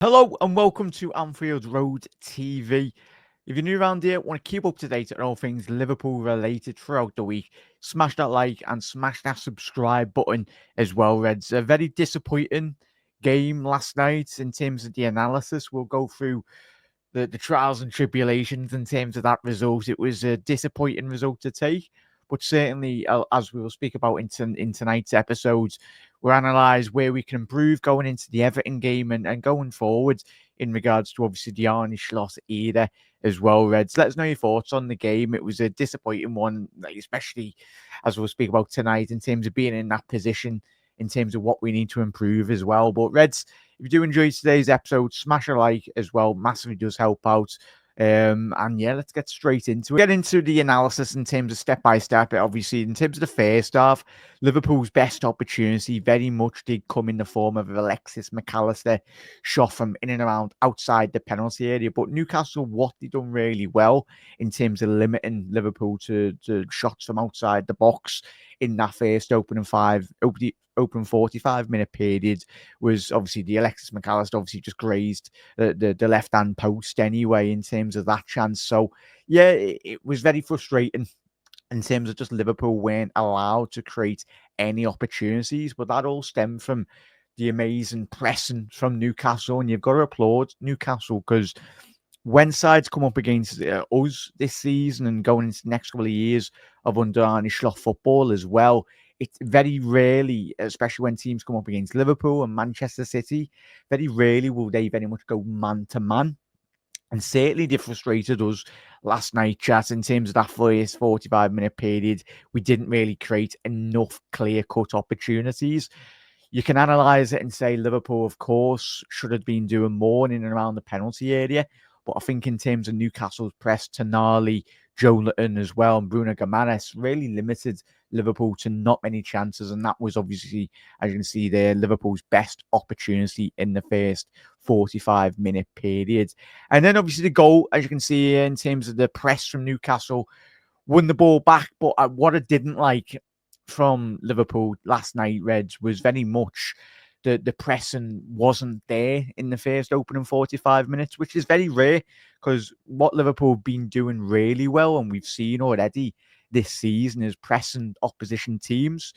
Hello and welcome to Anfield Road TV. If you're new around here, want to keep up to date on all things Liverpool related throughout the week, smash that like and smash that subscribe button as well, Reds. A very disappointing game last night in terms of the analysis. We'll go through the trials and tribulations in terms of that result. It was a disappointing result to take, but certainly, as we will speak about in tonight's episodes, we'll analyse where we can improve going into the Everton game and going forward in regards to obviously the Arne Slots era as well, Reds. Let us know your thoughts on the game. It was a disappointing one, especially as we'll speak about tonight in terms of being in that position, in terms of what we need to improve as well. But Reds, if you do enjoy today's episode, smash a like as well. Massively does help out. And yeah, let's get straight into it. Get into the analysis in terms of step by step. Obviously, in terms of the first half, Liverpool's best opportunity very much did come in the form of Alexis McAllister shot from in and around outside the penalty area. But Newcastle, what they done really well in terms of limiting Liverpool to shots from outside the box in that first open 45-minute period was obviously the Alexis McAllister obviously just grazed the left-hand post anyway in terms of that chance. So, yeah, it was very frustrating in terms of just Liverpool weren't allowed to create any opportunities, but that all stemmed from the amazing pressing from Newcastle, and you've got to applaud Newcastle because when sides come up against us this season and going into the next couple of years of under Arne Slot football as well, it's very rarely, especially when teams come up against Liverpool and Manchester City, very rarely will they very much go man to man. And certainly they frustrated us last night, chat, in terms of that first 45-minute period. We didn't really create enough clear-cut opportunities. You can analyse it and say Liverpool, of course, should have been doing more in and around the penalty area. But I think in terms of Newcastle's press, Tonali, Joelinton as well, and Bruno Gimenez really limited Liverpool to not many chances. And that was obviously, as you can see there, Liverpool's best opportunity in the first 45-minute period. And then obviously the goal, as you can see in terms of the press from Newcastle, won the ball back. But what I didn't like from Liverpool last night, Reds, was very much the pressing wasn't there in the first opening 45 minutes, which is very rare because what Liverpool have been doing really well, and we've seen already this season, is pressing opposition teams.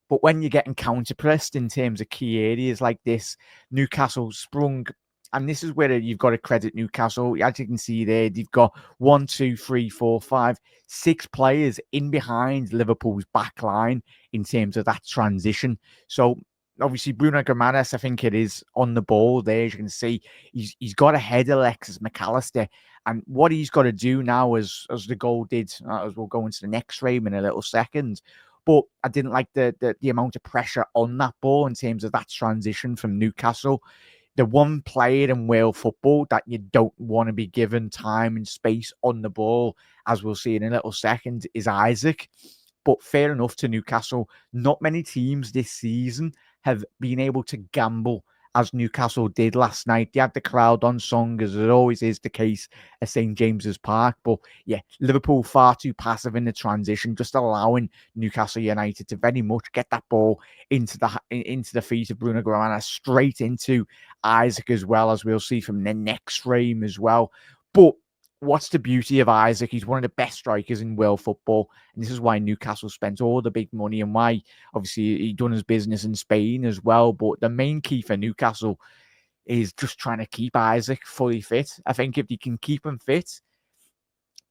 But when you're getting counter-pressed in terms of key areas like this, Newcastle sprung, and this is where you've got to credit Newcastle. As you can see there, they've got 1, 2, 3, 4, 5, 6 players in behind Liverpool's back line in terms of that transition. So obviously Bruno Gimenez, I think it is on the ball there. As you can see, he's got ahead of Alexis McAllister. And what he's got to do now, as the goal did, as we'll go into the next frame in a little second, but I didn't like the amount of pressure on that ball in terms of that transition from Newcastle. The one player in Wales football that you don't want to be given time and space on the ball, as we'll see in a little second, is Isaac. But fair enough to Newcastle. Not many teams this season have been able to gamble as Newcastle did last night. They had the crowd on song, as it always is the case at St. James's Park. But yeah, Liverpool far too passive in the transition, just allowing Newcastle United to very much get that ball into the feet of Bruno Gimenez, straight into Isaac as well, as we'll see from the next frame as well. But what's the beauty of Isaac? He's one of the best strikers in world football. And this is why Newcastle spent all the big money and why, obviously, he done his business in Spain as well. But the main key for Newcastle is just trying to keep Isaac fully fit. I think if they can keep him fit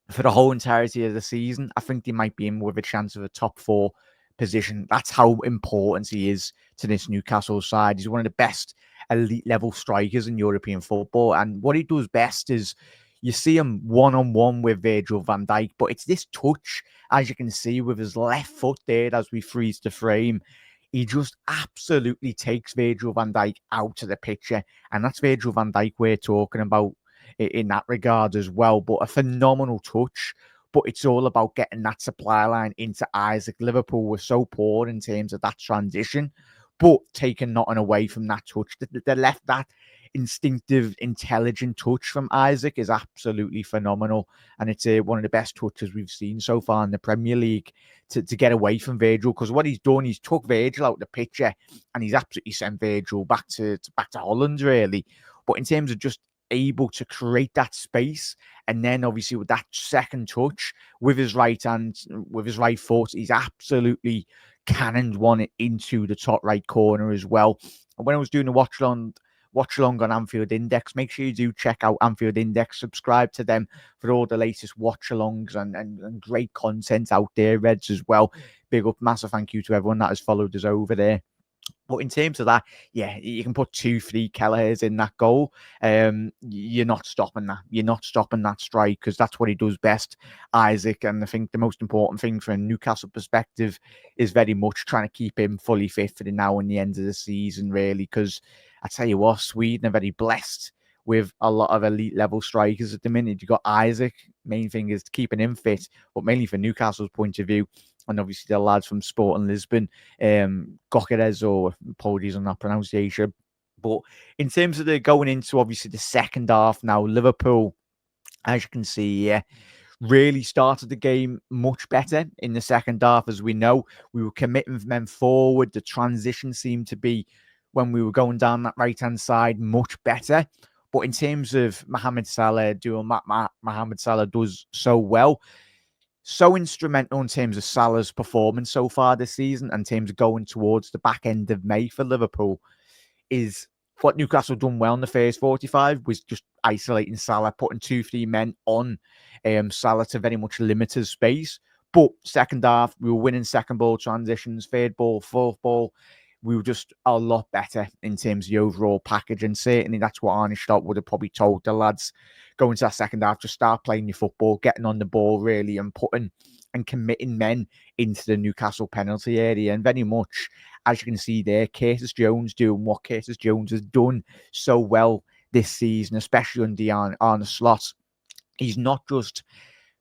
for the whole entirety of the season, I think they might be in with a chance of a top 4 position. That's how important he is to this Newcastle side. He's one of the best elite level strikers in European football. And what he does best is you see him one-on-one with Virgil van Dijk, but it's this touch, as you can see, with his left foot there as we freeze the frame. He just absolutely takes Virgil van Dijk out of the picture. And that's Virgil van Dijk we're talking about in that regard as well. But a phenomenal touch. But it's all about getting that supply line into Isaac. Liverpool were so poor in terms of that transition, but taking nothing away from that touch. They left that instinctive, intelligent touch from Isaac is absolutely phenomenal. And it's one of the best touches we've seen so far in the Premier League to get away from Virgil. Because what he's done, he's took Virgil out of the picture and he's absolutely sent Virgil back to Holland, really. But in terms of just able to create that space, and then obviously with that second touch with his right hand, with his right foot, he's absolutely cannoned one into the top right corner as well. And when I was doing the watch along on Anfield Index, make sure you do check out Anfield Index, subscribe to them for all the latest watch alongs and great content out there, Reds, as well. Big up, massive thank you to everyone that has followed us over there. But in terms of that, yeah, you can put 2-3 Kelleher's in that goal. You're not stopping that. You're not stopping that strike, because that's what he does best, Isaac. And I think the most important thing from a Newcastle perspective is very much trying to keep him fully fit for the now and the end of the season, really. Because I tell you what, Sweden are very blessed with a lot of elite level strikers at the minute. You've got Isaac. Main thing is keeping him fit, but mainly for Newcastle's point of view. And obviously the lads from Sporting Lisbon, Gokeres, or apologies on that pronunciation. But in terms of the going into obviously the second half now, Liverpool, as you can see here, really started the game much better in the second half. As we know, we were committing men forward. The transition seemed to be, when we were going down that right-hand side, much better. But in terms of Mohamed Salah doing what Mohamed Salah does so well, so instrumental in terms of Salah's performance so far this season, and in terms of going towards the back end of May for Liverpool, is what Newcastle done well in the first 45 was just isolating Salah, putting 2-3 men on Salah to very much limit his space. But second half, we were winning second ball transitions, third ball, fourth ball. We were just a lot better in terms of the overall package. And certainly that's what Arne Slots would have probably told the lads going to that second half, just start playing your football, getting on the ball really, and putting and committing men into the Newcastle penalty area. And very much, as you can see there, Curtis Jones doing what Curtis Jones has done so well this season, especially under Arne Slots. He's not just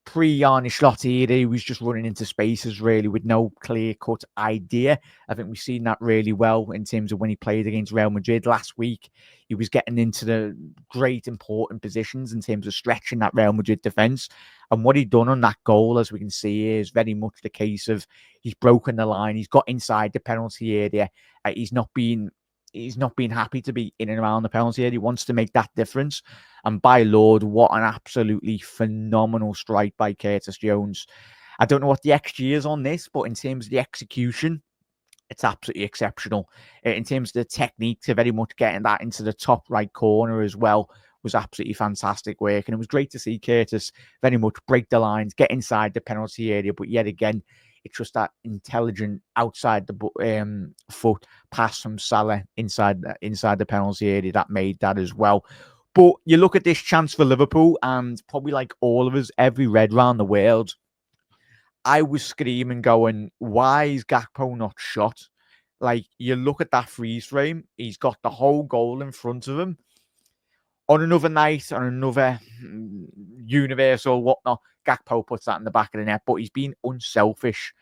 pre-Arne Slots era, he was just running into spaces really with no clear-cut idea. I think we've seen that really well in terms of when he played against Real Madrid last week. He was getting into the great important positions in terms of stretching that Real Madrid defence. And what he'd done on that goal, as we can see here, is very much the case of he's broken the line. He's got inside the penalty area. He's not been happy to be in and around the penalty area. He wants to make that difference. And by Lord, what an absolutely phenomenal strike by Curtis Jones. I don't know what the XG is on this, but in terms of the execution, it's absolutely exceptional. In terms of the technique to very much getting that into the top right corner as well, was absolutely fantastic work. And it was great to see Curtis very much break the lines, get inside the penalty area. But yet again, it's just that intelligent outside the foot pass from Salah inside the penalty area that made that as well. But you look at this chance for Liverpool, and probably like all of us, every red round the world, I was screaming, going, why is Gakpo not shot? Like, you look at that freeze frame, he's got the whole goal in front of him. On another night, on another universe or whatnot, Gakpo puts that in the back of the net, but he's been unselfish.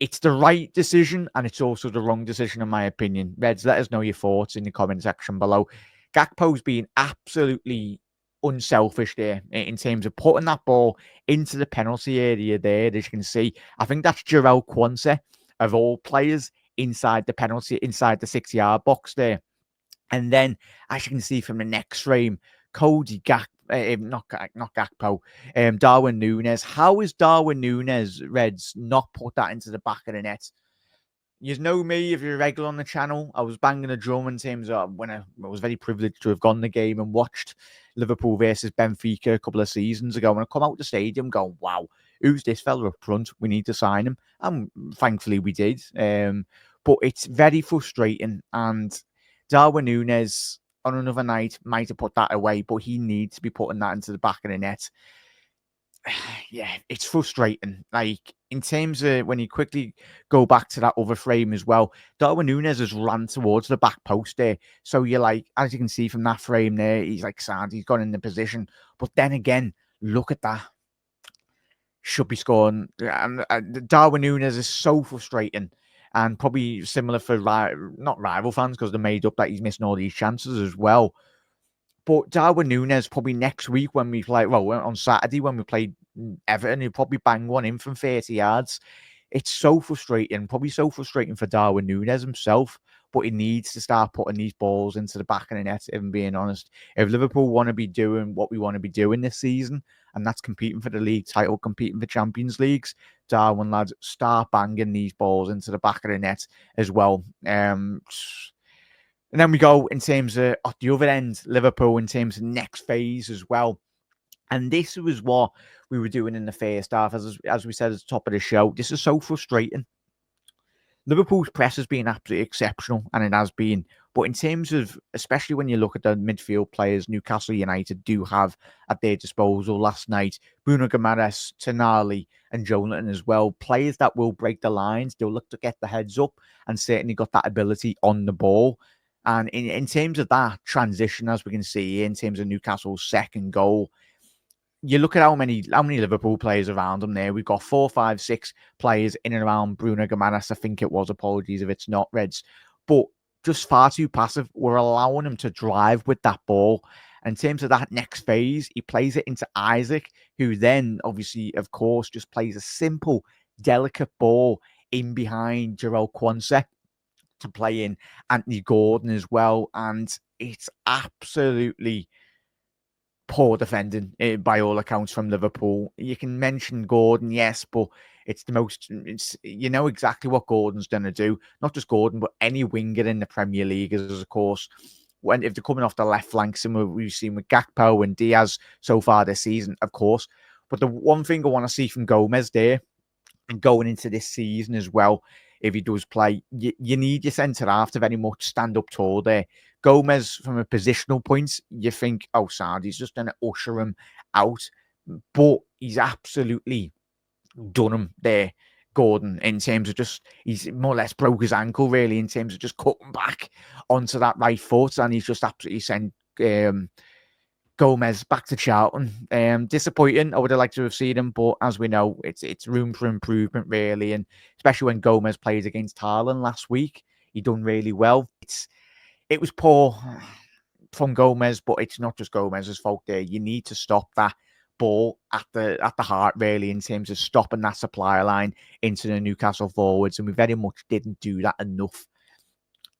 It's the right decision, and it's also the wrong decision, in my opinion. Reds, let us know your thoughts in the comment section below. Gakpo's been absolutely unselfish there in terms of putting that ball into the penalty area there. As you can see, I think that's Jarell Quansah, of all players, inside the 6-yard box there. And then, as you can see from the next frame, Cody not Gakpo, Darwin Núñez. How is Darwin Núñez, Reds, not put that into the back of the net? You know me, if you're a regular on the channel, I was banging a drum in terms of when I was very privileged to have gone the game and watched Liverpool versus Benfica a couple of seasons ago. When I come out the stadium going, wow, who's this fella up front? We need to sign him. And thankfully we did. But it's very frustrating. And Darwin Núñez on another night might have put that away, but he needs to be putting that into the back of the net. Yeah, it's frustrating. Like, in terms of when you quickly go back to that other frame as well, Darwin Núñez has run towards the back post there. So you're like, as you can see from that frame there, he's like sad, he's gone in the position. But then again, look at that. Should be scoring. And Darwin Núñez is so frustrating. And probably similar for not rival fans, because they're made up that he's missing all these chances as well. But Darwin Núñez, probably next week when we play, well, on Saturday when we play Everton, he'll probably bang one in from 30 yards. It's so frustrating, probably so frustrating for Darwin Núñez himself. but he needs to start putting these balls into the back of the net, if I'm being honest. If Liverpool want to be doing what we want to be doing this season, and that's competing for the league title, competing for Champions Leagues, Darwin, lads, start banging these balls into the back of the net as well. And then we go in terms of at the other end, Liverpool in terms of next phase as well. And this was what we were doing in the first half, as we said at the top of the show. This is so frustrating. Liverpool's press has been absolutely exceptional, and it has been. But in terms of, especially when you look at the midfield players Newcastle United do have at their disposal last night, Bruno Guimaraes, Tonali, and Jonathan as well, players that will break the lines, they'll look to get the heads up, and certainly got that ability on the ball. And in terms of that transition, as we can see in terms of Newcastle's second goal, you look at how many Liverpool players around them there. We've got 4, 5, 6 players in and around Bruno Guimaraes. I think it was. Apologies if it's not, Reds. But just far too passive. We're allowing him to drive with that ball. And in terms of that next phase, he plays it into Isaac, who then, obviously, of course, just plays a simple, delicate ball in behind Jarell Quansah to play in Anthony Gordon as well. And it's absolutely poor defending by all accounts from Liverpool. You can mention Gordon, yes, but it's you know exactly what Gordon's going to do. Not just Gordon, but any winger in the Premier League is, of course, if they're coming off the left flank, similar we've seen with Gakpo and Diaz so far this season, of course. But the one thing I want to see from Gomez there, and going into this season as well, if he does play, you need your centre-half to very much stand up tall there. Gomez, from a positional point, you think, oh, sad, he's just going to usher him out. But he's absolutely done him there, Gordon, in terms of just, he's more or less broke his ankle, really, in terms of just cutting back onto that right foot. And he's just absolutely sent Gomez back to Charlton. Disappointing. I would have liked to have seen him, but as we know, it's room for improvement, really. And especially when Gomez played against Haaland last week, he done really well. It was poor from Gomez, but it's not just Gomez's fault there. You need to stop that ball at the heart, really, in terms of stopping that supply line into the Newcastle forwards. And we very much didn't do that enough,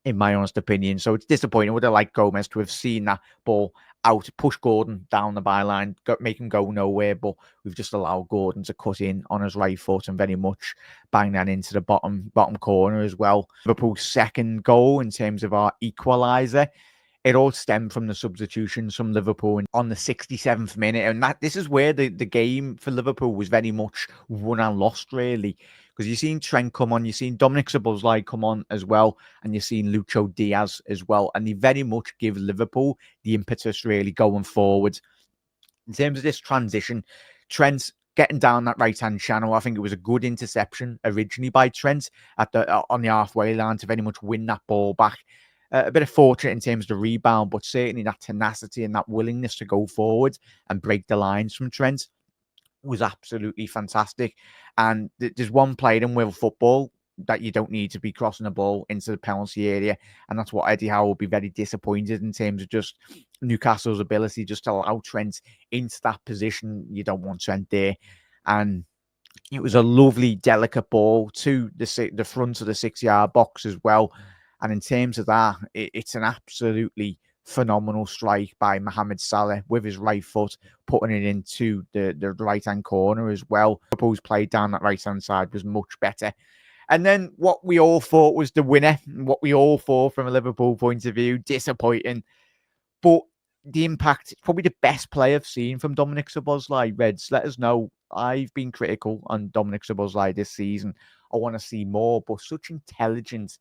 in my honest opinion. So it's disappointing. I would have liked Gomez to have seen that ball out, push Gordon down the byline, make him go nowhere, but we've just allowed Gordon to cut in on his right foot and very much bang that into the bottom corner as well. Liverpool's second goal in terms of our equaliser, it all stemmed from the substitutions from Liverpool on the 67th minute. And this is where the game for Liverpool was very much won and lost, really. Because you've seen Trent come on, you've seen Dominic Szoboszlai come on as well, and you've seen Lucho Diaz as well. And they very much give Liverpool the impetus, really, going forward. In terms of this transition, Trent getting down that right-hand channel, I think it was a good interception originally by Trent on the halfway line to very much win that ball back. A bit of fortune in terms of the rebound, but certainly that tenacity and that willingness to go forward and break the lines from Trent was absolutely fantastic. And there's one player in world football that you don't need to be crossing the ball into the penalty area, and that's what Eddie Howe will be very disappointed in terms of just Newcastle's ability just to allow Trent into that position. You don't want Trent there. And it was a lovely, delicate ball to the front of the 6-yard box as well. And in terms of that, it's an absolutely phenomenal strike by Mohamed Salah with his right foot, putting it into the right-hand corner as well. Liverpool's play down that right-hand side was much better. And then what we all thought was the winner, what we all thought from a Liverpool point of view, disappointing. But the impact, probably the best play I've seen from Dominic Szoboszlai. Reds, let us know. I've been critical on Dominic Szoboszlai this season. I want to see more, but such intelligent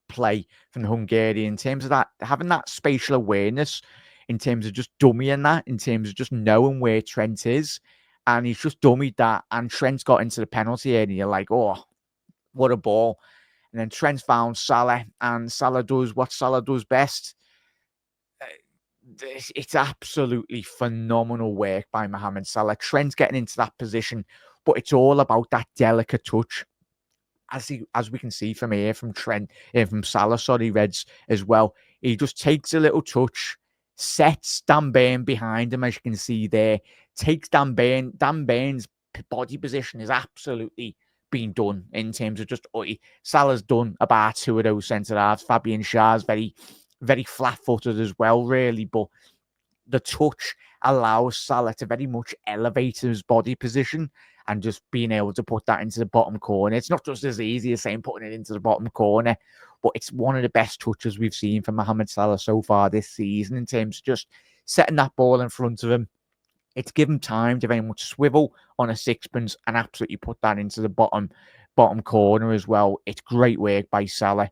play from the Hungarian in terms of that, having that spatial awareness, in terms of just dummying that, in terms of just knowing where Trent is. And he's just dummied that, and Trent's got into the penalty area, and you're like, oh, what a ball. And then Trent found Salah, and Salah does what Salah does best. It's absolutely phenomenal work by Mohamed Salah. Trent's getting into that position, but it's all about that delicate touch. As we can see from here, from Trent, from Salah, Reds as well. He just takes a little touch, sets Dan Burn behind him, as you can see there, takes Dan Burn. Dan Burn's body position is absolutely been done in terms of just Salah's done about 2 of those centre halves. Fabian Schär's very, very flat-footed as well, really, but the touch allows Salah to very much elevate his body position and just being able to put that into the bottom corner. It's not just as easy as saying putting it into the bottom corner, but it's one of the best touches we've seen from Mohamed Salah so far this season in terms of just setting that ball in front of him. It's given time to very much swivel on a sixpence and absolutely put that into the bottom corner as well. It's great work by Salah.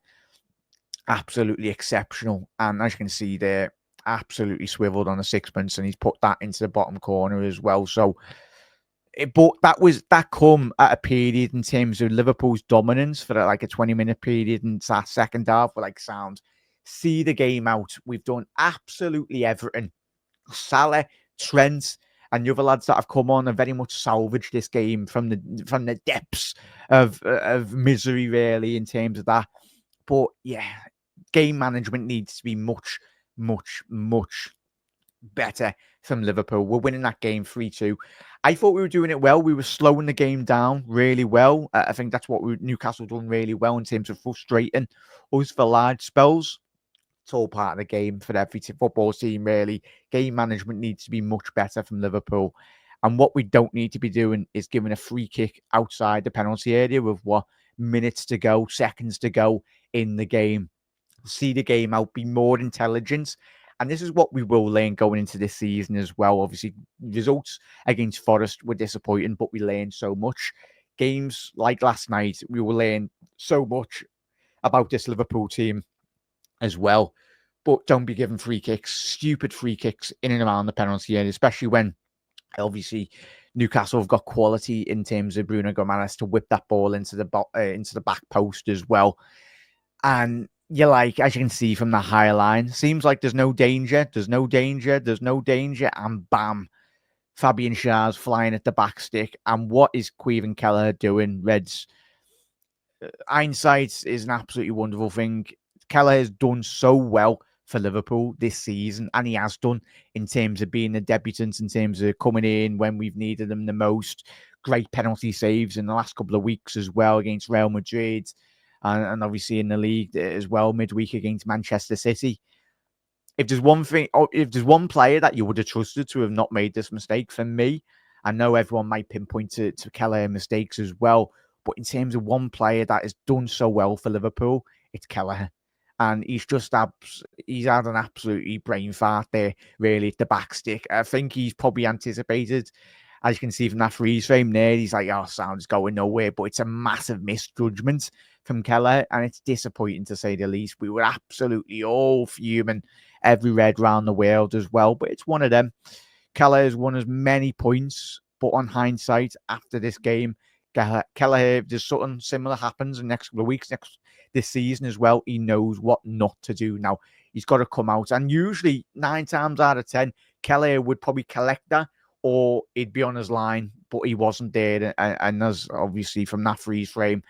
Absolutely exceptional. And as you can see there, absolutely swiveled on a sixpence and he's put that into the bottom corner as well. So, but that come at a period in terms of Liverpool's dominance for like a 20-minute period in that second half. We're like, see the game out. We've done absolutely everything. Salah, Trent, and the other lads that have come on have very much salvaged this game from the depths of misery, really, in terms of that. But yeah, game management needs to be much, much, much better from Liverpool. We're winning that game 3-2. I thought we were doing it well. We were slowing the game down really well. I think that's what Newcastle done really well in terms of frustrating us for large spells. It's all part of the game for every football team, really. Game management needs to be much better from Liverpool. And what we don't need to be doing is giving a free kick outside the penalty area with minutes to go, seconds to go in the game. See the game out, be more intelligent. And this is what we will learn going into this season as well. Obviously, results against Forest were disappointing, but we learned so much. Games like last night, we will learn so much about this Liverpool team as well. But don't be giving free kicks, stupid free kicks in and around the penalty area, especially when obviously Newcastle have got quality in terms of Bruno Gomes to whip that ball into the back post as well. And you're like, as you can see from the high line, seems like there's no danger, and bam, Fabian Schär's flying at the back stick. And what is Caoimhin Kelleher doing, Reds? Hindsight is an absolutely wonderful thing. Kelleher has done so well for Liverpool this season, and he has done in terms of being a debutant, in terms of coming in when we've needed them the most. Great penalty saves in the last couple of weeks as well against Real Madrid. And obviously in the league as well, midweek against Manchester City. If there's one player that you would have trusted to have not made this mistake, for me, I know everyone might pinpoint to Kelleher mistakes as well, but in terms of one player that has done so well for Liverpool, it's Kelleher. And he's had an absolutely brain fart there, really, at the back stick. I think he's probably anticipated, as you can see from that freeze frame there, he's like, sound's going nowhere, but it's a massive misjudgment from Kelleher, and it's disappointing to say the least. We were absolutely all fuming, every red round the world as well, but it's one of them. Kelleher has won as many points, but on hindsight, after this game, Kelleher, if there's something similar happens in the next couple of weeks, this season as well, he knows what not to do now. He's got to come out, and usually 9 times out of 10, Kelleher would probably collect that, or he'd be on his line, but he wasn't there. And as obviously from that freeze frame,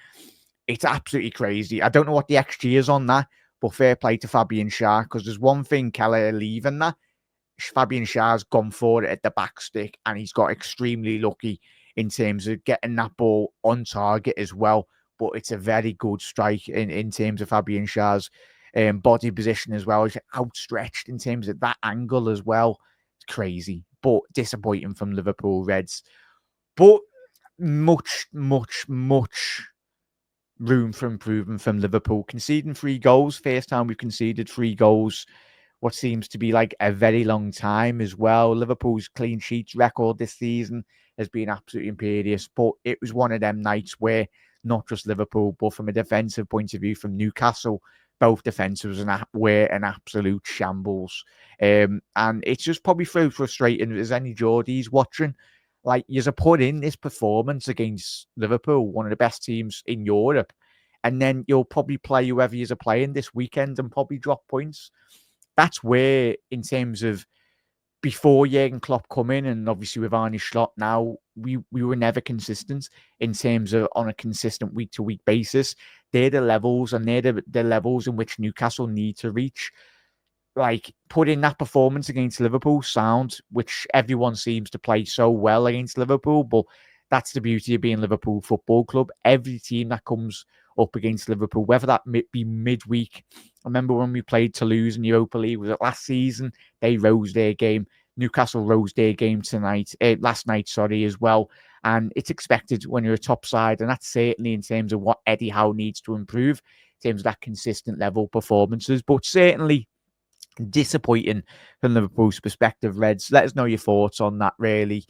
it's absolutely crazy. I don't know what the XG is on that, but fair play to Fabian Schär, because there's one thing Kelleher leaving that. Fabian Schär's gone for it at the back stick, and he's got extremely lucky in terms of getting that ball on target as well. But it's a very good strike in terms of Fabian Schär's body position as well. He's outstretched in terms of that angle as well. It's crazy, but disappointing from Liverpool Reds. But much, much, much room for improvement from Liverpool. Conceding 3 goals. First time we've conceded 3 goals, what seems to be like a very long time as well. Liverpool's clean sheets record this season has been absolutely imperious, but it was one of them nights where not just Liverpool, but from a defensive point of view, from Newcastle, both defensives were an absolute shambles. And it's just probably so frustrating as any Geordies watching. Like, you're put in this performance against Liverpool, one of the best teams in Europe, and then you'll probably play whoever you're playing this weekend and probably drop points. That's where, in terms of before Jurgen Klopp come in, and obviously with Arne Slots now, we were never consistent in terms of on a consistent week-to-week basis. They're the levels, and they're the levels in which Newcastle need to reach. Like, put in that performance against Liverpool, sound, which everyone seems to play so well against Liverpool, but that's the beauty of being Liverpool Football Club. Every team that comes up against Liverpool, whether that be midweek. I remember when we played Toulouse in Europa League, was it last season? They rose their game. Newcastle rose their game last night, as well. And it's expected when you're a top side, and that's certainly in terms of what Eddie Howe needs to improve, in terms of that consistent level performances. But certainly disappointing from Liverpool's perspective, Reds. Let us know your thoughts on that, really.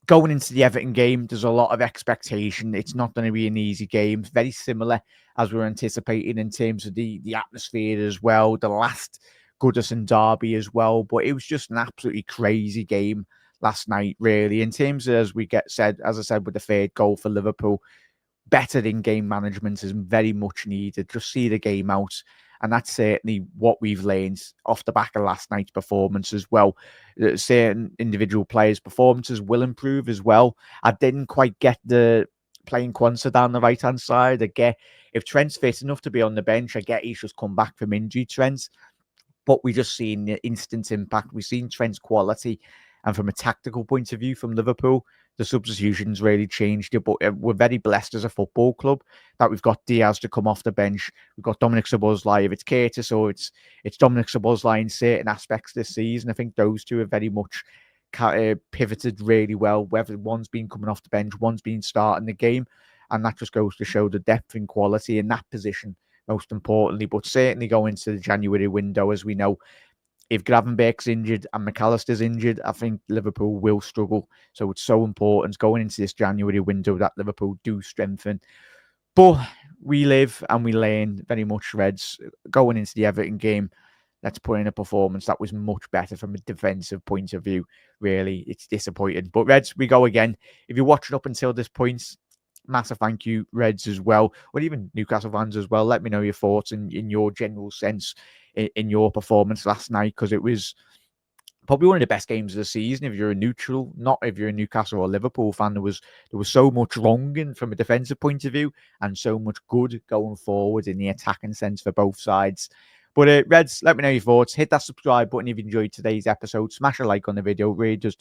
Going into the Everton game, there's a lot of expectation. It's not going to be an easy game. Very similar as we were anticipating in terms of the atmosphere as well. The last Goodison derby as well. But it was just an absolutely crazy game last night, really. In terms of, as I said, with the third goal for Liverpool, better in-game management is very much needed. Just see the game out. And that's certainly what we've learned off the back of last night's performance as well. Certain individual players' performances will improve as well. I didn't quite get the playing Quansah down the right-hand side. I get if Trent's fit enough to be on the bench, I get he's just come back from injury, Trent. But we just seen the instant impact. We've seen Trent's quality. And from a tactical point of view from Liverpool, the substitutions really changed it. But we're very blessed as a football club that we've got Diaz to come off the bench. We've got Dominic Szoboszlai. If it's Curtis or it's Dominic Szoboszlai in certain aspects this season, I think those two have very much pivoted really well. Whether one's been coming off the bench, one's been starting the game. And that just goes to show the depth and quality in that position, most importantly. But certainly going into the January window, as we know, if Gravenberch's injured and McAllister's injured, I think Liverpool will struggle. So it's so important going into this January window that Liverpool do strengthen. But we live and we learn very much, Reds. Going into the Everton game, let's put in a performance that was much better from a defensive point of view. Really, it's disappointing. But Reds, we go again. If you're watching up until this point, massive thank you, Reds, as well, or even Newcastle fans as well. Let me know your thoughts and in your general sense in your performance last night, because it was probably one of the best games of the season. If you're a neutral, not if you're a Newcastle or Liverpool fan, there was so much wrong from a defensive point of view and so much good going forward in the attacking sense for both sides. But Reds, let me know your thoughts. Hit that subscribe button if you enjoyed today's episode. Smash a like on the video. Really does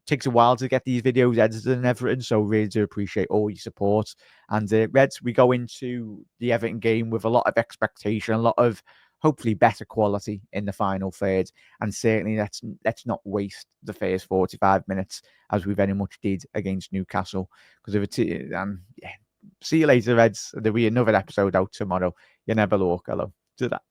takes a while to get these videos edited and everything, so really do appreciate all your support. And Reds, we go into the Everton game with a lot of expectation, a lot of hopefully better quality in the final third, and certainly let's not waste the first 45 minutes as we very much did against Newcastle. Because if see you later, Reds. There'll be another episode out tomorrow. You never look. Hello to that.